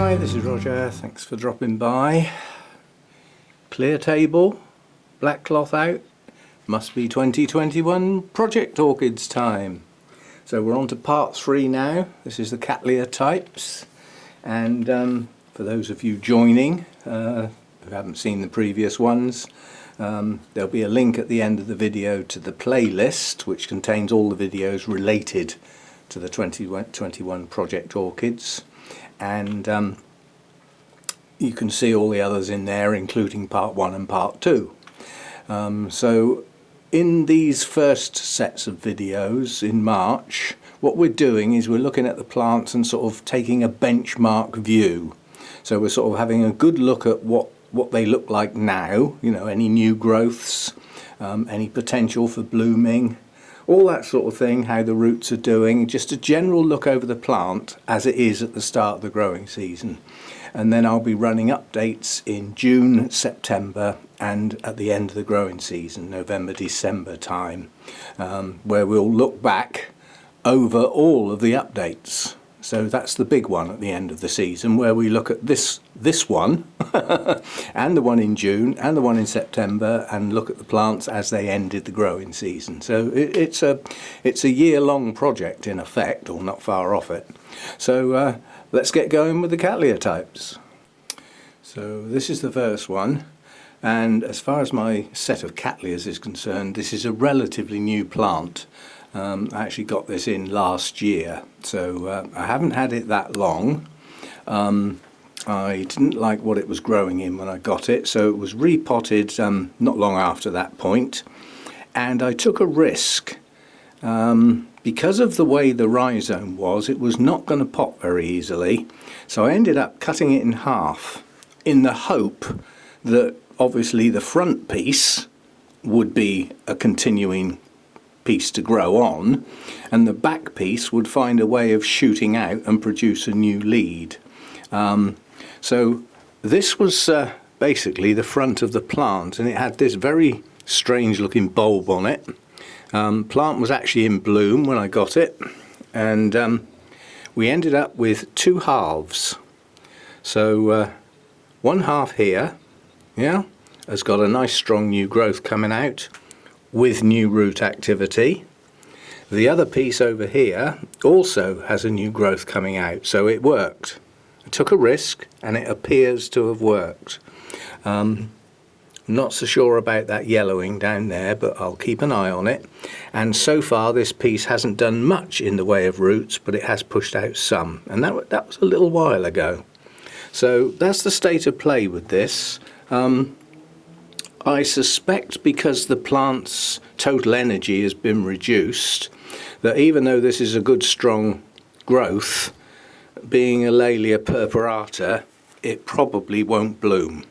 Hi, this is Roger, thanks for dropping by. Clear table, black cloth out, must be 2021 Project Orchids time. So we're on to part 3 now. This is the Cattleya types, and for those of you joining who haven't seen the previous ones, there'll be a link at the end of the video to the playlist which contains all the videos related to the 2021 Project Orchids, and you can see all the others in there, including part 1 and part 2. So in these first sets of videos in March, what we're doing is we're looking at the plants and sort of taking a benchmark view. So we're sort of having a good look at what they look like now, you know, any new growths, any potential for blooming, all that sort of thing, how the roots are doing, just a general look over the plant as it is at the start of the growing season. And then I'll be running updates in June, September and at the end of the growing season, November, December time, where we'll look back over all of the updates. So that's the big one at the end of the season, where we look at this one and the one in June and the one in September, and look at the plants as they ended the growing season. So it's a year-long project in effect, or not far off it. So let's get going with the Cattleya types. So this is the first one, and as far as my set of Cattleyas is concerned, this is a relatively new plant. I actually got this in last year, so I haven't had it that long. I didn't like what it was growing in when I got it, so it was repotted not long after that point, and I took a risk. Because of the way the rhizome was, it was not going to pop very easily, so I ended up cutting it in half in the hope that obviously the front piece would be a continuing piece to grow on, and the back piece would find a way of shooting out and produce a new lead. So this was basically the front of the plant, and it had this very strange looking bulb on it. Plant was actually in bloom when I got it, and we ended up with 2 halves. So one half here, yeah, has got a nice strong new growth coming out with new root activity. The other piece over here also has a new growth coming out, so it worked. I took a risk and it appears to have worked. Not so sure about that yellowing down there, but I'll keep an eye on it. And so far this piece hasn't done much in the way of roots, but it has pushed out some, and that was a little while ago. So that's the state of play with this. I suspect because the plant's total energy has been reduced, that even though this is a good strong growth, being a Laelia purpurata, it probably won't bloom.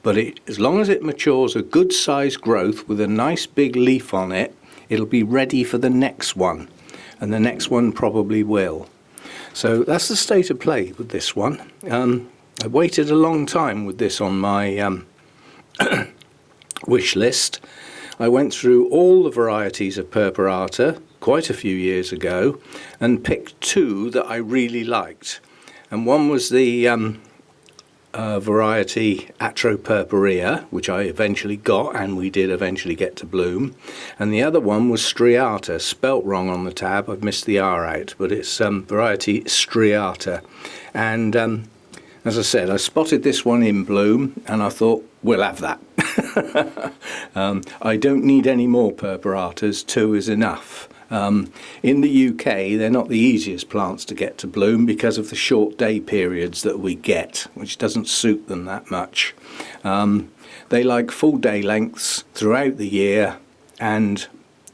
But as long as it matures a good sized growth with a nice big leaf on it, it'll be ready for the next one, and the next one probably will. So that's the state of play with this one. I waited a long time with this on my wish list. I went through all the varieties of purpurata quite a few years ago and picked 2 that I really liked, and one was the variety Atropurpurea, which I eventually got, and we did eventually get to bloom, and the other one was striata, spelt wrong on the tab, I've missed the R out, but it's variety striata. And as I said, I spotted this one in bloom and I thought, we'll have that. I don't need any more purpuratas, 2 is enough. In the UK, they're not the easiest plants to get to bloom because of the short day periods that we get, which doesn't suit them that much. They like full day lengths throughout the year and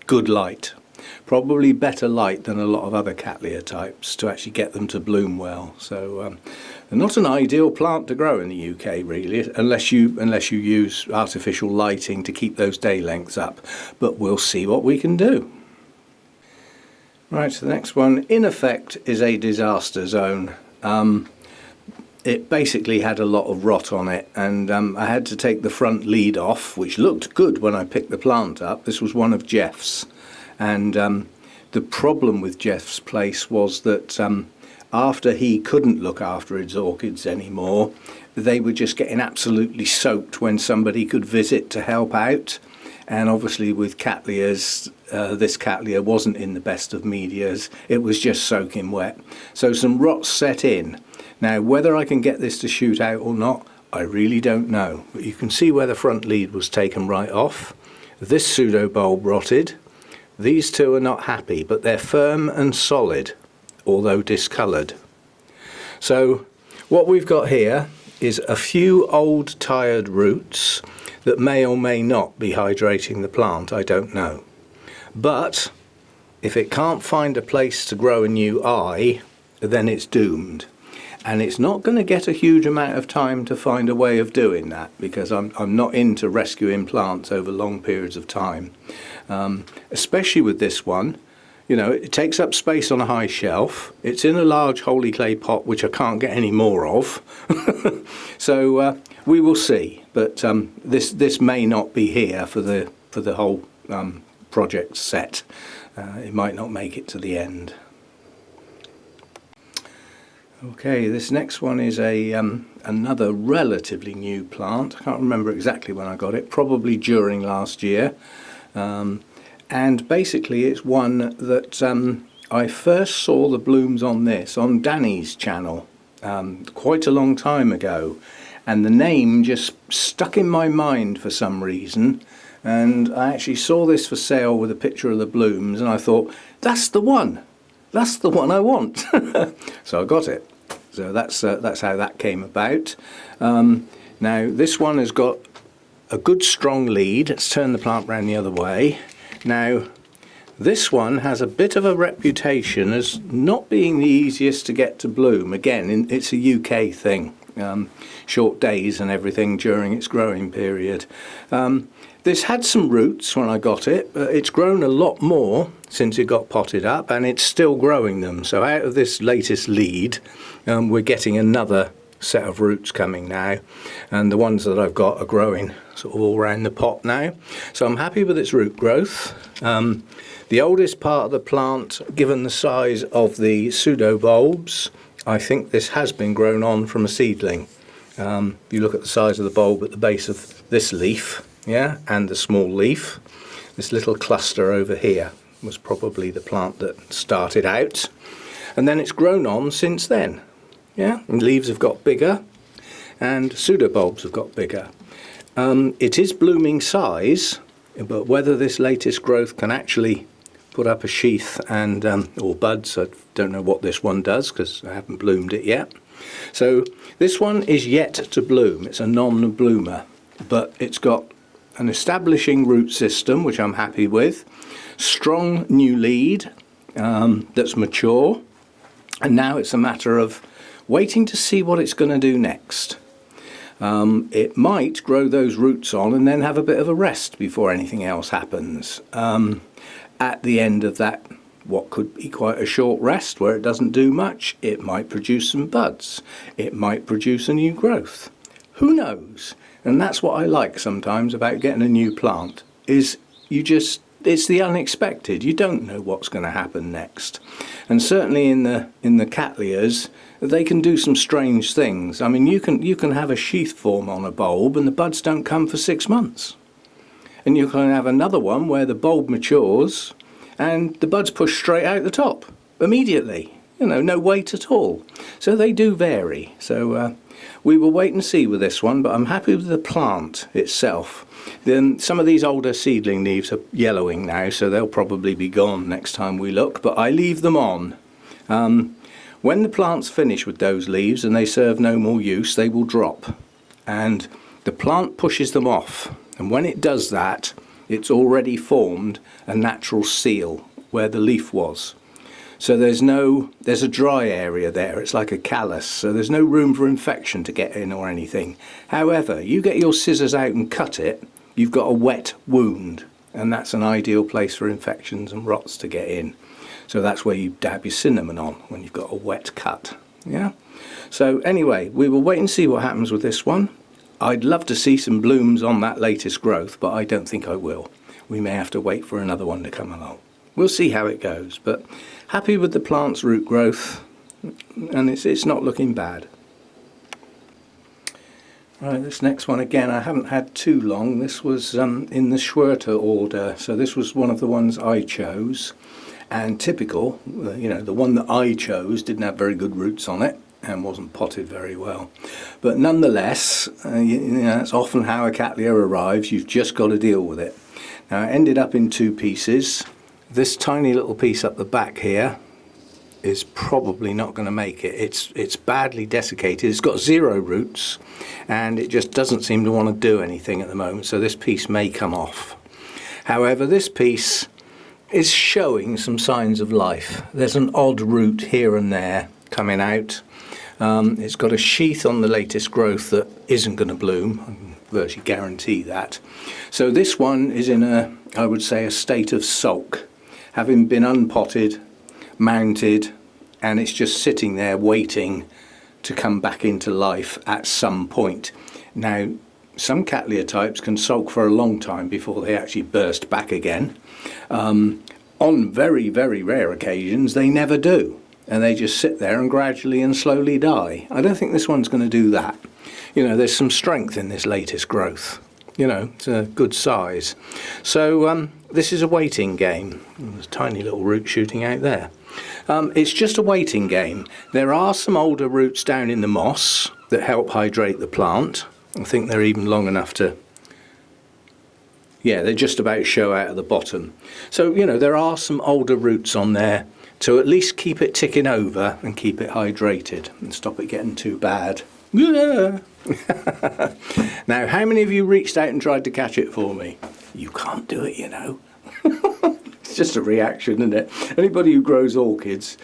good light. Probably better light than a lot of other Cattleya types to actually get them to bloom well. So they're not an ideal plant to grow in the UK really, unless you use artificial lighting to keep those day lengths up. But we'll see what we can do. Right, so the next one in effect is a disaster zone. It basically had a lot of rot on it, and I had to take the front lead off, which looked good when I picked the plant up. This was one of Jeff's, and the problem with Jeff's place was that after he couldn't look after his orchids anymore, they were just getting absolutely soaked when somebody could visit to help out. And obviously with Cattleyas, this Cattleya wasn't in the best of medias, it was just soaking wet. So some rots set in. Now whether I can get this to shoot out or not, I really don't know. But you can see where the front lead was taken right off. This pseudo bulb rotted. These two are not happy, but they're firm and solid, although discoloured. So what we've got here is a few old tired roots that may or may not be hydrating the plant, I don't know. But if it can't find a place to grow a new eye, then it's doomed. And it's not going to get a huge amount of time to find a way of doing that, because I'm not into rescuing plants over long periods of time. Especially with this one, you know, it takes up space on a high shelf. It's in a large holy clay pot, which I can't get any more of. So we will see. But this may not be here for the whole project set. It might not make it to the end. Okay, this next one is another relatively new plant. I can't remember exactly when I got it, probably during last year. And basically it's one that I first saw the blooms on this, on Danny's channel, quite a long time ago. And the name just stuck in my mind for some reason. And I actually saw this for sale with a picture of the blooms, and I thought, that's the one. That's the one I want. So I got it. So that's how that came about. Now this one has got a good strong lead. Let's turn the plant round the other way. Now this one has a bit of a reputation as not being the easiest to get to bloom. Again, it's a UK thing. Short days and everything during its growing period. This had some roots when I got it, but it's grown a lot more since it got potted up, and it's still growing them. So out of this latest lead, we're getting another set of roots coming now, and the ones that I've got are growing sort of all around the pot now. So I'm happy with its root growth. The oldest part of the plant, given the size of the pseudo bulbs, I think this has been grown on from a seedling. You look at the size of the bulb at the base of this leaf, yeah, and the small leaf. This little cluster over here was probably the plant that started out, and then it's grown on since then. Yeah, and leaves have got bigger, and pseudobulbs have got bigger. It is blooming size, but whether this latest growth can actually put up a sheath and or buds, I don't know what this one does because I haven't bloomed it yet. So this one is yet to bloom. It's a non-bloomer, but it's got an establishing root system, which I'm happy with, strong new lead that's mature, and now it's a matter of waiting to see what it's going to do next. It might grow those roots on and then have a bit of a rest before anything else happens. At the end of that, what could be quite a short rest where it doesn't do much, it might produce some buds. It might produce a new growth. Who knows? And that's what I like sometimes about getting a new plant, is it's the unexpected. You don't know what's going to happen next. And certainly in the Cattleyas, they can do some strange things. I mean, you can have a sheath form on a bulb and the buds don't come for 6 months. And you can have another one where the bulb matures and the buds push straight out the top immediately. You know, no wait at all. So they do vary. So we will wait and see with this one, but I'm happy with the plant itself. Then some of these older seedling leaves are yellowing now, so they'll probably be gone next time we look, but I leave them on. When the plant's finished with those leaves and they serve no more use, they will drop. And the plant pushes them off. And when it does that, it's already formed a natural seal where the leaf was. So there's a dry area there. It's like a callus, so there's no room for infection to get in or anything. However, you get your scissors out and cut it, you've got a wet wound, and that's an ideal place for infections and rots to get in. So that's where you dab your cinnamon on, when you've got a wet cut. Yeah. So anyway, we will wait and see what happens with this one. I'd love to see some blooms on that latest growth, but I don't think I will. We may have to wait for another one to come along. We'll see how it goes, but happy with the plant's root growth. and it's not looking bad. Right, this next one again I haven't had too long. This was in the striata order, so this was one of the ones I chose, and typical, you know, the one that I chose didn't have very good roots on it and wasn't potted very well, but nonetheless, you know, that's often how a Cattleya arrives. You've just got to deal with it. Now, it ended up in two pieces. This tiny little piece up the back here is probably not going to make it. It's badly desiccated. It's got 0 roots, and it just doesn't seem to want to do anything at the moment, so this piece may come off. However, this piece is showing some signs of life. There's an odd root here and there coming out. It's got a sheath on the latest growth that isn't going to bloom. I can virtually guarantee that. So this one is in a, I would say, a state of sulk, having been unpotted, mounted, and it's just sitting there waiting to come back into life at some point. Now, some Cattleya types can sulk for a long time before they actually burst back again. On very, very rare occasions, they never do, and they just sit there and gradually and slowly die. I don't think this one's going to do that. You know, there's some strength in this latest growth. You know, it's a good size. So this is a waiting game. There's a tiny little root shooting out there. It's just a waiting game. There are some older roots down in the moss that help hydrate the plant. I think they're even long enough to, yeah, they just about show out at the bottom. So, you know, there are some older roots on there to at least keep it ticking over and keep it hydrated and stop it getting too bad. Yeah. Now, how many of you reached out and tried to catch it for me? You can't do it, you know. It's just a reaction, isn't it? Anybody who grows orchids,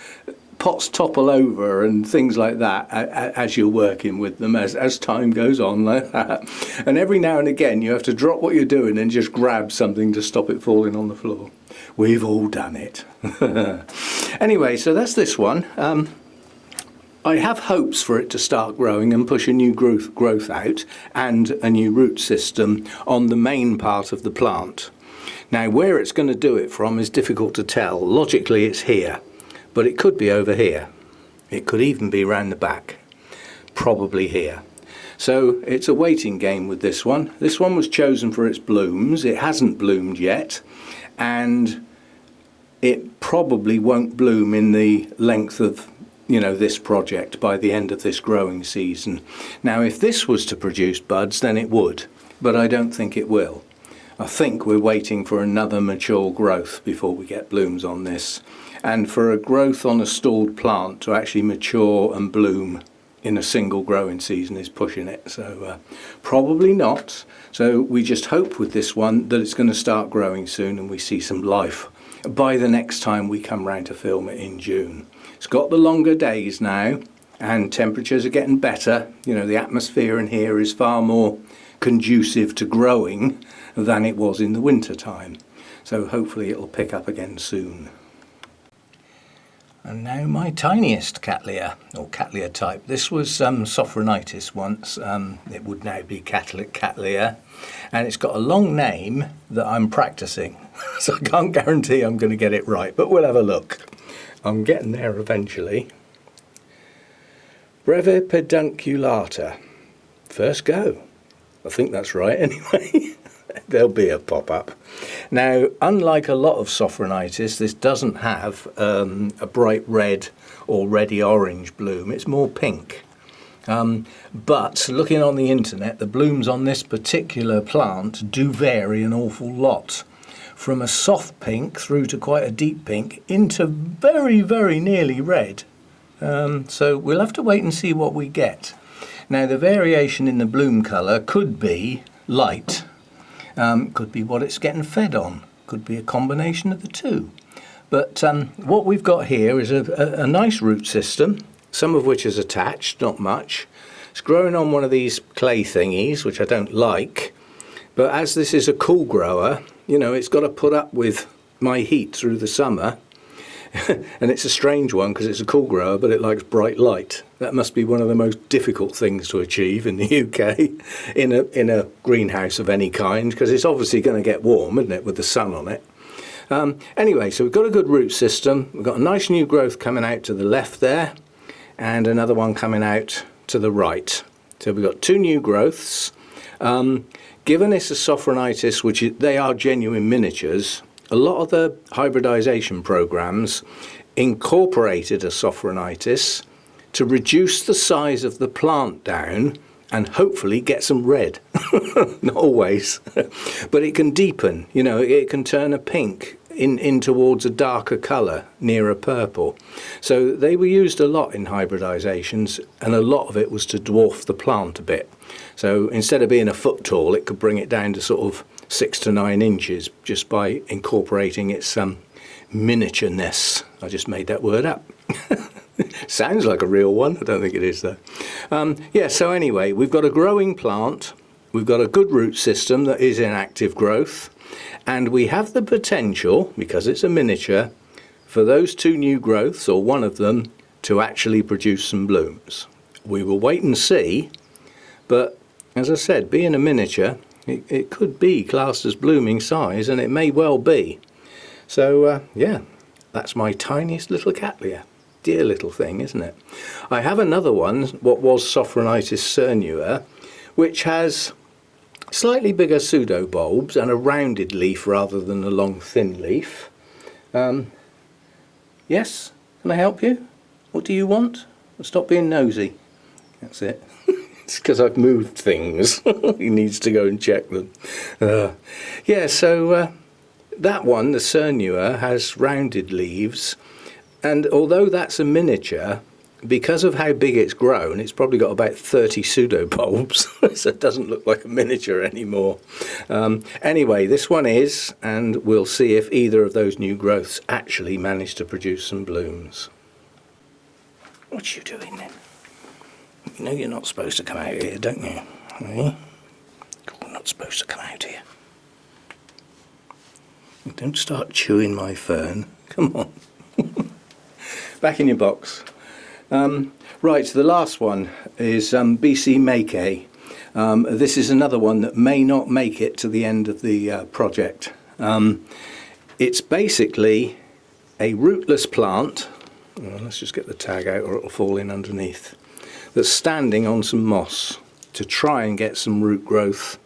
pots topple over and things like that as you're working with them, as time goes on like that. And every now and again you have to drop what you're doing and just grab something to stop it falling on the floor. We've all done it. Anyway, so that's this one. I have hopes for it to start growing and push a new growth out and a new root system on the main part of the plant. Now, where it's going to do it from is difficult to tell. Logically, it's here, but it could be over here. It could even be round the back, probably here. So it's a waiting game with this one. This one was chosen for its blooms. It hasn't bloomed yet, and it probably won't bloom in the length of, you know, this project by the end of this growing season. Now, if this was to produce buds, then it would, but I don't think it will. I think we're waiting for another mature growth before we get blooms on this. And for a growth on a stalled plant to actually mature and bloom in a single growing season is pushing it. So probably not. So we just hope with this one that it's going to start growing soon and we see some life by the next time we come round to film it in June. It's got the longer days now and temperatures are getting better. You know, the atmosphere in here is far more conducive to growing than it was in the winter time. So hopefully it'll pick up again soon. And now my tiniest Cattleya, or Cattleya type. This was Sophonitis once. It would now be Cattleya. And it's got a long name that I'm practicing. So I can't guarantee I'm going to get it right, but we'll have a look. I'm getting there eventually. Brevipedunculata. First go. I think that's right anyway. There'll be a pop-up. Now, unlike a lot of Sophonitis, this doesn't have a bright red or reddy orange bloom. It's more pink. But looking on the internet, the blooms on this particular plant do vary an awful lot. From a soft pink through to quite a deep pink into very, very nearly red. So we'll have to wait and see what we get. Now, the variation in the bloom colour could be light. Could be what it's getting fed on. Could be a combination of the two. But what we've got here is a nice root system, some of which is attached, not much. It's growing on one of these clay thingies, which I don't like. But as this is a cool grower, you know, it's got to put up with my heat through the summer. And it's a strange one because it's a cool grower, but it likes bright light. That must be one of the most difficult things to achieve in the UK in a greenhouse of any kind, because it's obviously going to get warm, isn't it, with the sun on it. Anyway, so we've got a good root system. We've got a nice new growth coming out to the left there. and another one coming out to the right. So we've got 2 new growths. Given it's a Sophonitis, which they are genuine miniatures, a lot of the hybridization programs incorporated a Sophonitis to reduce the size of the plant down and hopefully get some red. Not always, but it can deepen, you know, it can turn a pink in towards a darker colour near a purple. So they were used a lot in hybridizations, and a lot of it was to dwarf the plant a bit. So instead of being a foot tall, it could bring it down to sort of 6 to 9 inches just by incorporating its miniatureness. I just made that word up. Sounds like a real one. I don't think it is though. Yeah, so anyway, we've got a growing plant, we've got a good root system that is in active growth, and we have the potential, because it's a miniature, for those 2 new growths, or one of them, to actually produce some blooms. We will wait and see, but as I said, being a miniature, it could be classed as blooming size, and it may well be. So yeah, that's my tiniest little Cattleya. Dear little thing, isn't it? I have another one, what was Sophonitis cernua, which has slightly bigger pseudobulbs and a rounded leaf rather than a long thin leaf. Yes, can I help you? What do you want? Stop being nosy. That's it. It's because I've moved things. He needs to go and check them. Yeah, so that one, the cernua, has rounded leaves, and although that's a miniature, because of how big it's grown, it's probably got about 30 pseudobulbs, so it doesn't look like a miniature anymore. Anyway, this one is, and we'll see if either of those new growths actually manage to produce some blooms. What you doing then? You know you're not supposed to come out here, don't you? Eh? You're not supposed to come out here. Don't start chewing my fern. Come on. Back in your box. Right, so the last one is BC Maikai. This is another one that may not make it to the end of the project. It's basically a rootless plant. Well, let's just get the tag out or it'll fall in underneath. That's standing on some moss to try and get some root growth,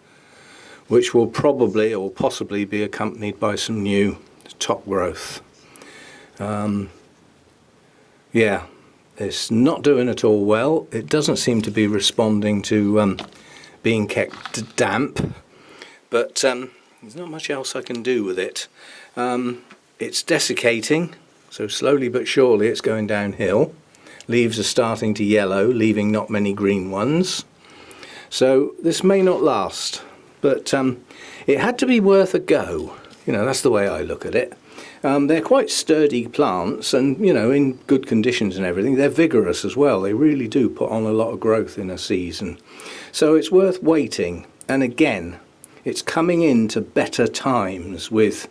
which will probably or possibly be accompanied by some new top growth. Yeah, it's not doing at all well. It doesn't seem to be responding to being kept damp, but there's not much else I can do with it. It's desiccating, so slowly but surely it's going downhill. Leaves are starting to yellow, leaving not many green ones. So this may not last, but it had to be worth a go. You know, that's the way I look at it. They're quite sturdy plants, and you know, in good conditions and everything. They're vigorous as well. They really do put on a lot of growth in a season. So it's worth waiting. And again, it's coming into better times with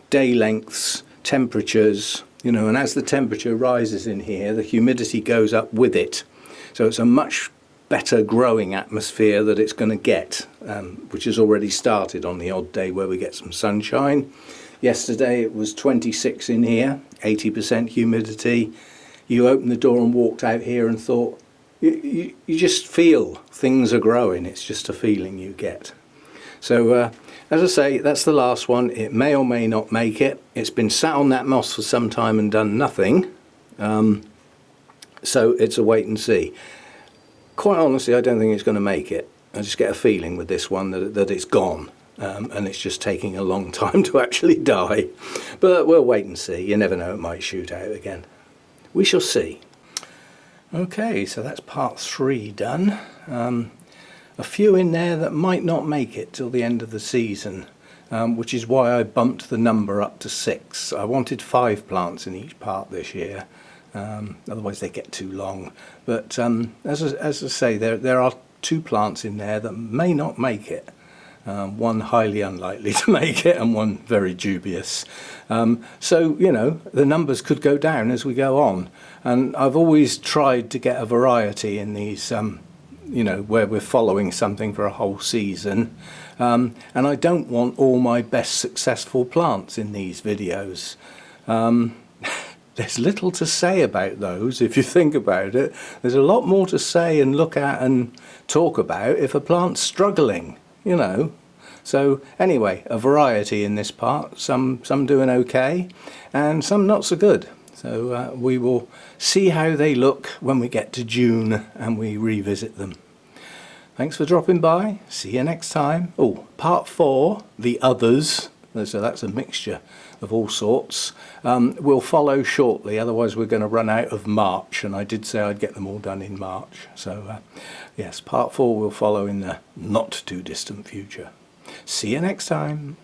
day lengths, temperatures, you know, and as the temperature rises in here, the humidity goes up with it. So it's a much better growing atmosphere that it's going to get, which has already started on the odd day where we get some sunshine. Yesterday it was 26 in here, 80% humidity. You opened the door and walked out here and thought, you just feel things are growing. It's just a feeling you get. So as I say, that's the last one. It may or may not make it. It's been sat on that moss for some time and done nothing. So it's a wait and see. Quite honestly, I don't think it's going to make it. I just get a feeling with this one that it's gone. And it's just taking a long time to actually die. But we'll wait and see. You never know, it might shoot out again. We shall see. Okay, so that's part 3 done. A few in there that might not make it till the end of the season, which is why I bumped the number up to 6. I wanted 5 plants in each part this year, otherwise they get too long. But as I say, there are 2 plants in there that may not make it. One highly unlikely to make it and one very dubious. So, you know, the numbers could go down as we go on. And I've always tried to get a variety in these, you know, where we're following something for a whole season. And I don't want all my best successful plants in these videos. there's little to say about those if you think about it. There's a lot more to say and look at and talk about if a plant's struggling, you know. So anyway, a variety in this part, some doing okay and some not so good. So we will see how they look when we get to June and we revisit them. Thanks for dropping by. See you next time. Oh, part 4, the others, so that's a mixture of all sorts, will follow shortly. Otherwise we're going to run out of March, and I did say I'd get them all done in March. So yes, part 4 will follow in the not too distant future. See you next time.